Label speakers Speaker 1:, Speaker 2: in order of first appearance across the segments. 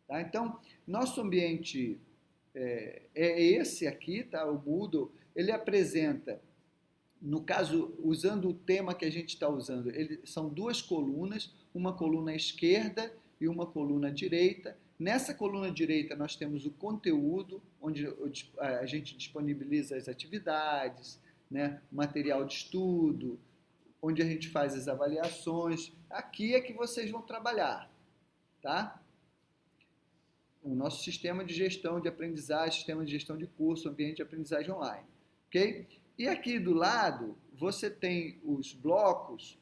Speaker 1: Tá? Então, nosso ambiente é esse aqui, tá? O Moodle, ele apresenta, no caso, usando o tema que a gente está usando, são duas colunas, uma coluna à esquerda e uma coluna à direita. Nessa coluna direita nós temos o conteúdo, onde a gente disponibiliza as atividades, né, material de estudo, onde a gente faz as avaliações. Aqui é que vocês vão trabalhar, tá? O nosso sistema de gestão de aprendizagem, sistema de gestão de curso, ambiente de aprendizagem online, ok? E aqui do lado você tem os blocos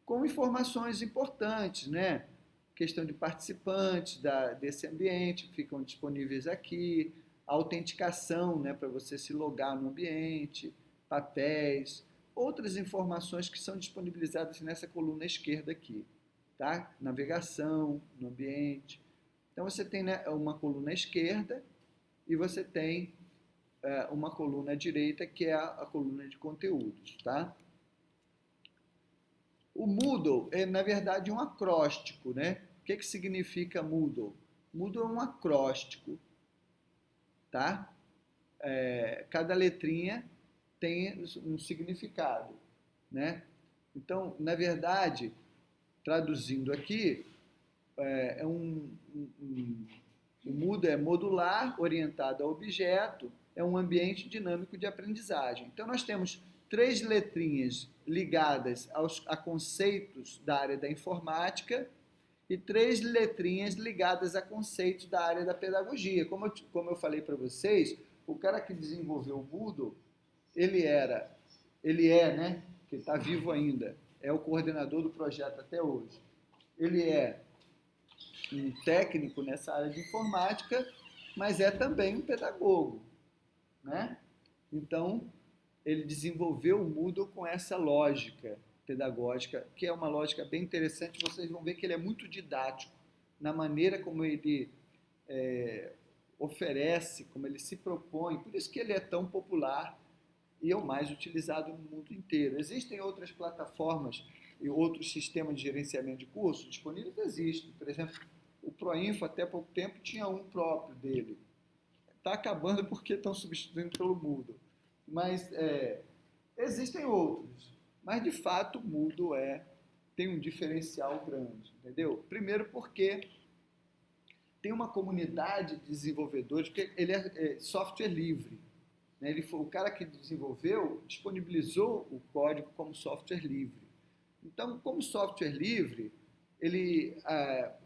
Speaker 1: com informações importantes, né? Questão de participantes desse ambiente, ficam disponíveis aqui, autenticação, né, para você se logar no ambiente, papéis, outras informações que são disponibilizadas nessa coluna esquerda aqui, tá? Navegação no ambiente. Então você tem, né, uma coluna esquerda e você tem uma coluna direita que é a coluna de conteúdos, tá? O Moodle é, na verdade, um acróstico, né? O que significa Moodle? Moodle é um acróstico, tá? Cada letrinha tem um significado, né? Então, na verdade, traduzindo aqui, o Moodle é modular, orientado a objeto, é um ambiente dinâmico de aprendizagem. Então, nós temos 3 letrinhas ligadas a conceitos da área da informática e 3 letrinhas ligadas a conceitos da área da pedagogia. Como eu falei para vocês, o cara que desenvolveu o Moodle, ele é, né, que está vivo ainda, é o coordenador do projeto até hoje. Ele é um técnico nessa área de informática, mas é também um pedagogo, né? Então, ele desenvolveu o Moodle com essa lógica pedagógica, que é uma lógica bem interessante. Vocês vão ver que ele é muito didático na maneira como ele oferece, como ele se propõe. Por isso que ele é tão popular e é o mais utilizado no mundo inteiro. Existem outras plataformas e outros sistemas de gerenciamento de cursos disponíveis? Existem. Por exemplo, o Proinfo, até pouco tempo, tinha um próprio dele. Está acabando porque estão substituindo pelo Moodle. Mas existem outros. Mas, de fato, o Moodle tem um diferencial grande, entendeu? Primeiro porque tem uma comunidade de desenvolvedores, porque ele é software livre. Né? O cara que desenvolveu disponibilizou o código como software livre. Então, como software livre, ele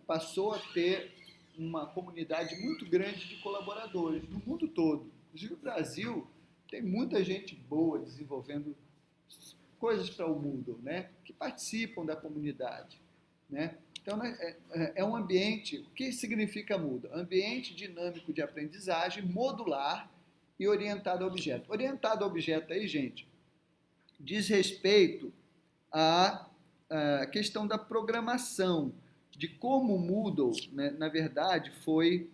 Speaker 1: passou a ter uma comunidade muito grande de colaboradores no mundo todo. Inclusive, o Brasil tem muita gente boa desenvolvendo coisas para o Moodle, né? Que participam da comunidade, né? Então, é um ambiente. O que significa Moodle? Ambiente dinâmico de aprendizagem, modular e orientado a objeto. Orientado a objeto aí, gente, diz respeito à questão da programação, de como o Moodle, né, na verdade, foi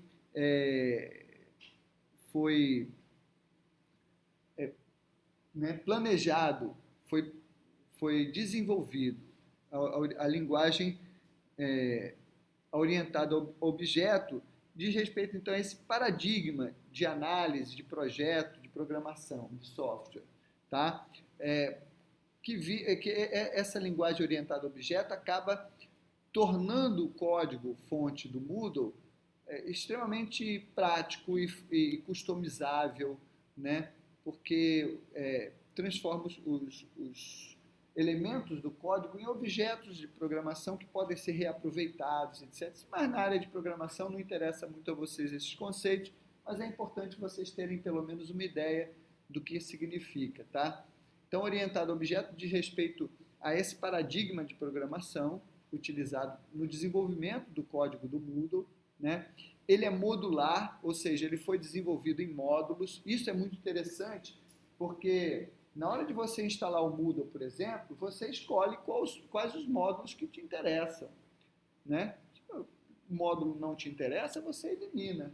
Speaker 1: né, planejado, foi desenvolvido. A linguagem orientada ao objeto diz respeito, então, a esse paradigma de análise, de projeto, de programação, de software. Tá? Essa linguagem orientada ao objeto acaba tornando o código-fonte do Moodle extremamente prático e customizável, né? Porque transforma os elementos do código em objetos de programação que podem ser reaproveitados, etc. Mas na área de programação não interessa muito a vocês esses conceitos, mas é importante vocês terem pelo menos uma ideia do que significa, tá? Então, orientado a objeto diz respeito a esse paradigma de programação utilizado no desenvolvimento do código do Moodle, né? Ele é modular, ou seja, ele foi desenvolvido em módulos. Isso é muito interessante, porque na hora de você instalar o Moodle, por exemplo, você escolhe quais os módulos que te interessam, né? Se o módulo não te interessa, você elimina.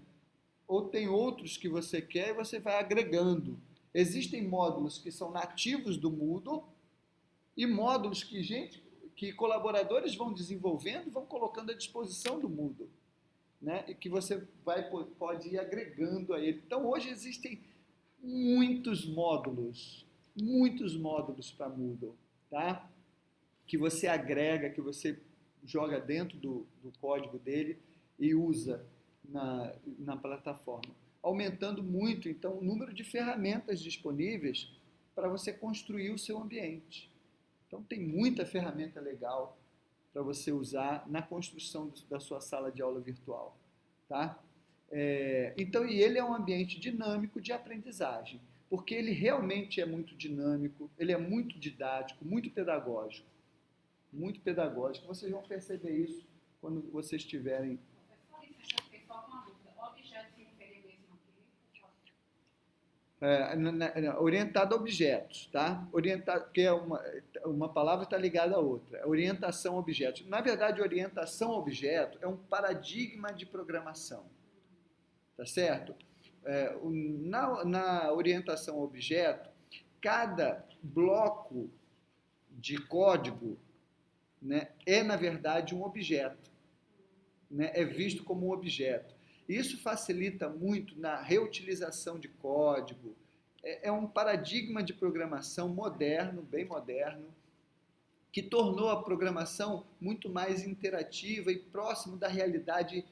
Speaker 1: Ou tem outros que você quer e você vai agregando. Existem módulos que são nativos do Moodle e módulos que colaboradores vão desenvolvendo e vão colocando à disposição do Moodle. né? E que você pode ir agregando a ele. Então, hoje existem muitos módulos para Moodle, tá? Que você agrega, que você joga dentro do código dele e usa na plataforma, aumentando muito, então, o número de ferramentas disponíveis para você construir o seu ambiente. Então, tem muita ferramenta legal para você usar na construção da sua sala de aula virtual, tá? Então, e ele é um ambiente dinâmico de aprendizagem, porque ele realmente é muito dinâmico, ele é muito didático, muito pedagógico. Muito pedagógico. Vocês vão perceber isso quando vocês estiverem... orientado a objetos, tá? Porque uma palavra está ligada à outra. Orientação a objetos. Na verdade, orientação a objeto é um paradigma de programação, tá certo? Na orientação a objeto, cada bloco de código, né, é, na verdade, um objeto, né, é visto como um objeto. Isso facilita muito na reutilização de código, é um paradigma de programação moderno, bem moderno, que tornou a programação muito mais interativa e próximo da realidade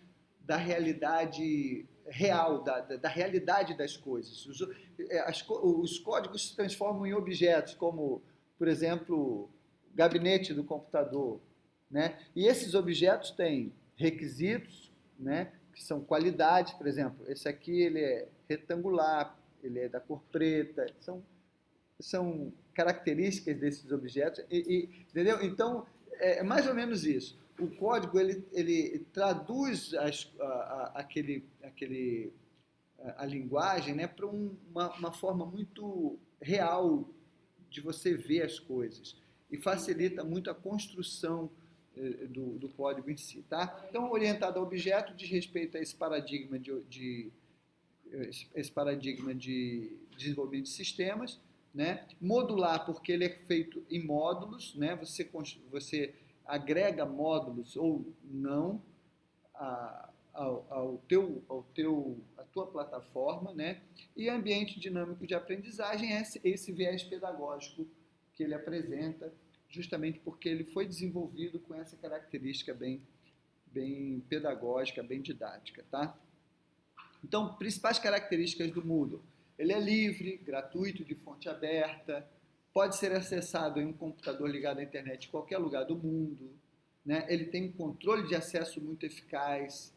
Speaker 1: real, da realidade das coisas. Os códigos se transformam em objetos, como, por exemplo, gabinete do computador, né? E esses objetos têm requisitos, né, que são qualidades, por exemplo, esse aqui ele é retangular, ele é da cor preta, são características desses objetos, entendeu? Então, é mais ou menos isso. O código, ele traduz a linguagem, né, para uma forma muito real de você ver as coisas e facilita muito a construção do código em si, tá? Então, orientado a objeto diz respeito a esse paradigma de desenvolvimento de sistemas, né? Modular, porque ele é feito em módulos, né? Você agrega módulos ou não à tua plataforma, né? E ambiente dinâmico de aprendizagem é esse viés pedagógico que ele apresenta, justamente porque ele foi desenvolvido com essa característica bem pedagógica, bem didática, tá? Então, principais características do Moodle. Ele é livre, gratuito, de fonte aberta, pode ser acessado em um computador ligado à internet em qualquer lugar do mundo, né? Ele tem um controle de acesso muito eficaz,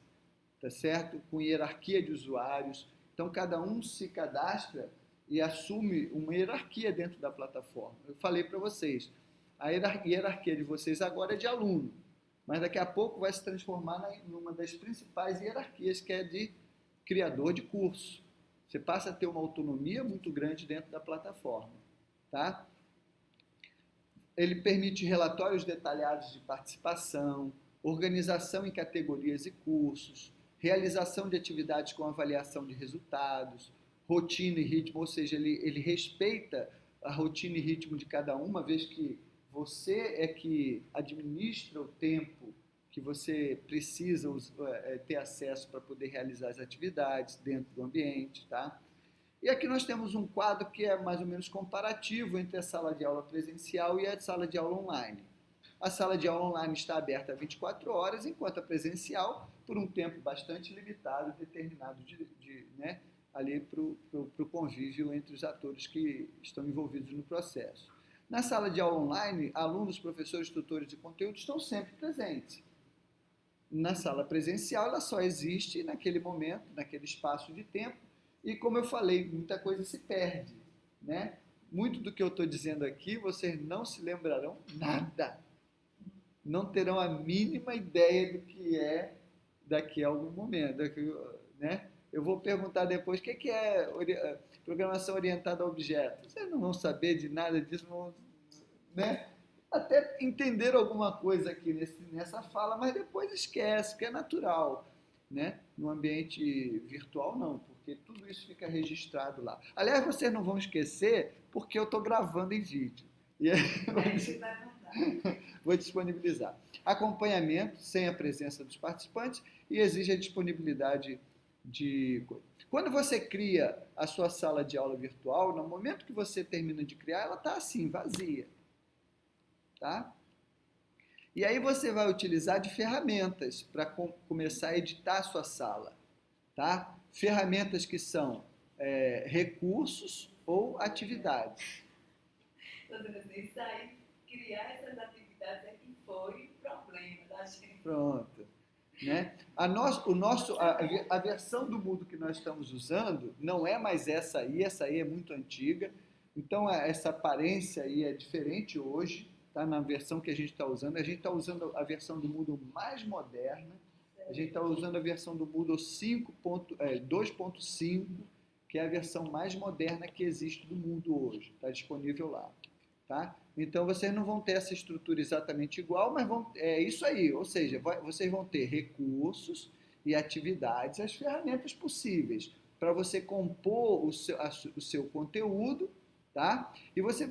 Speaker 1: tá certo? Com hierarquia de usuários. Então, cada um se cadastra e assume uma hierarquia dentro da plataforma. Eu falei para vocês, a hierarquia de vocês agora é de aluno, mas daqui a pouco vai se transformar numa das principais hierarquias, que é de criador de curso. Você passa a ter uma autonomia muito grande dentro da plataforma, tá? Ele permite relatórios detalhados de participação, organização em categorias e cursos, realização de atividades com avaliação de resultados, rotina e ritmo, ou seja, ele respeita a rotina e ritmo de cada uma vez que você é que administra o tempo que você precisa ter acesso para poder realizar as atividades dentro do ambiente, tá? E aqui nós temos um quadro que é mais ou menos comparativo entre a sala de aula presencial e a sala de aula online. A sala de aula online está aberta 24 horas, enquanto a presencial, por um tempo bastante limitado, determinado né, ali para o convívio entre os atores que estão envolvidos no processo. Na sala de aula online, alunos, professores, tutores de conteúdo estão sempre presentes. Na sala presencial, ela só existe naquele momento, naquele espaço de tempo, e como eu falei, muita coisa se perde, né? Muito do que eu estou dizendo aqui, vocês não se lembrarão nada. Não terão a mínima ideia do que é daqui a algum momento, né? Eu vou perguntar depois o que é programação orientada a objetos. Vocês não vão saber de nada disso, né? Até entender alguma coisa aqui nessa fala, mas depois esquece, que é natural, né? No ambiente virtual, não, porque tudo isso fica registrado lá. Aliás, vocês não vão esquecer, porque eu estou gravando em vídeo. E aí, vou disponibilizar. acompanhamento sem a presença dos participantes e exige a disponibilidade de coisa. Quando você cria a sua sala de aula virtual, no momento que você termina de criar, ela está assim, vazia. Tá? E aí você vai utilizar de ferramentas para começar a editar a sua sala. Tá? Ferramentas que são recursos ou atividades.
Speaker 2: Isso aí, criar essas atividades é que foi o problema da gente.
Speaker 1: Pronto. Né? A versão do Moodle que nós estamos usando não é mais essa aí é muito antiga, então essa aparência aí é diferente hoje, tá? Na versão que a gente está usando está usando a versão do Moodle mais moderna, a gente está usando a versão do Moodle 2.5, que é a versão mais moderna que existe do Moodle hoje, está disponível lá. Tá? Então, vocês não vão ter essa estrutura exatamente igual, mas é isso aí, ou seja, vocês vão ter recursos e atividades, as ferramentas possíveis para você compor o seu conteúdo, tá? E vocês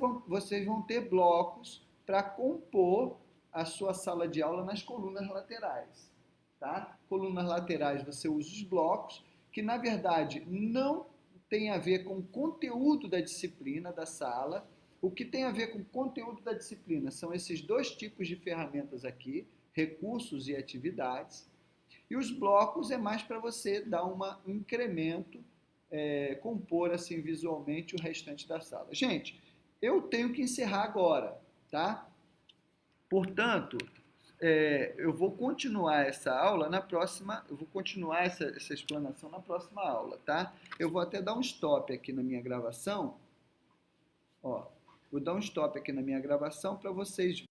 Speaker 1: vão ter blocos para compor a sua sala de aula nas colunas laterais, tá? Colunas laterais você usa os blocos, que na verdade não tem a ver com o conteúdo da disciplina da sala. O que tem a ver com o conteúdo da disciplina são esses dois tipos de ferramentas aqui, recursos e atividades. E os blocos é mais para você dar um incremento, compor assim visualmente o restante da sala. Gente, eu tenho que encerrar agora, tá? Portanto, eu vou continuar essa aula na próxima, eu vou continuar essa explanação na próxima aula, tá? Eu vou até dar um stop aqui na minha gravação, ó. Vou dar um stop aqui na minha gravação para vocês